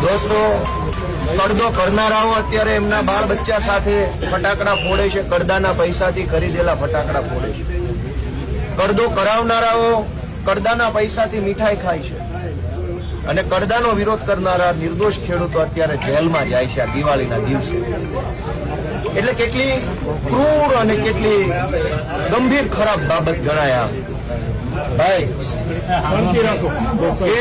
દોસ્તો, કડદો કરનારાઓ અત્યારે એમના બાળ બચ્ચા સાથે ફટાકડા ફોડે છે, કડદાના પૈસાથી ખરીદેલા ફટાકડા ફોડે છે. કડદો કરાવનારાઓ કડદાના પૈસાથી મીઠાઈ ખાય છે અને કડદાનો વિરોધ કરનારા નિર્દોષ ખેડૂતો અત્યારે જેલમાં જાય છે આ દિવાળીના દિવસે. એટલે કેટલી ક્રૂર અને કેટલી ગંભીર ખરાબ બાબત ગણાય. ભાઈ કે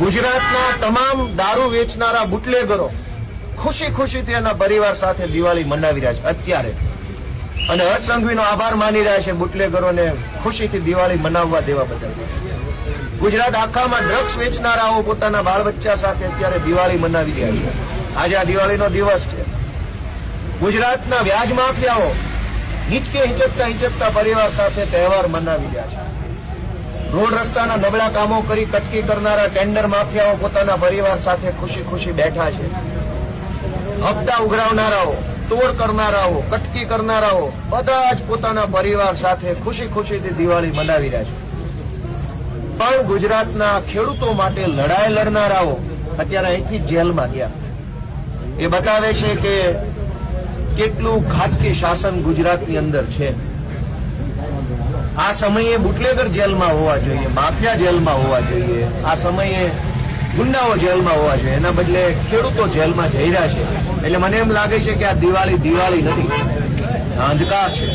ગુજરાતના તમામ દારૂ વેચનારા બુટલેગરો ખુશી ખુશીથી એના પરિવાર સાથે દિવાળી મનાવી રહ્યા છે અત્યારે, અને હર્ષસંઘવીનો આભાર માની રહ્યા છે બુટલેગરોને ખુશીથી દિવાળી મનાવવા દેવા બદલ. ગુજરાત આખામાં ડ્રગ્સ વેચનારાઓ પોતાના બાળ બચ્ચા સાથે અત્યારે દિવાળી મનાવી રહ્યા છે. આજે આ દિવાળીનો દિવસ છે. ગુજરાતના વ્યાજ માફિયાઓ હિંચકે હિંચકતા પરિવાર સાથે તહેવાર મનાવી રહ્યા છે. રોડ રસ્તાના નબળા કામો કરી કટકી કરનારા ટેન્ડર માફિયાઓ પોતાના પરિવાર સાથે ખુશી ખુશી બેઠા છે. હપ્તા ઉઘરાવનારાઓ, તોડ કરનારાઓ, કટકી કરનારાઓ બધા જ પોતાના પરિવાર સાથે ખુશી ખુશીથી દિવાળી મનાવી રહ્યા છે. પણ ગુજરાતના ખેડૂતો માટે લડાઈ લડનારાઓ અત્યારે અહીંથી જેલમાં ગયા. એ બતાવે છે કે કેટલું ઘાતકી શાસન ગુજરાતની અંદર છે. આ સમયે બુટલેગર જેલમાં હોવા જોઈએ, માફિયા જેલમાં હોવા જોઈએ, આ સમયે ગુંડાઓ જેલમાં હોવા જોઈએ. એના બદલે ખેડૂતો જેલમાં જઈ રહ્યા છે. એટલે મને એમ લાગે છે કે આ દિવાળી નથી, અંધકાર છે.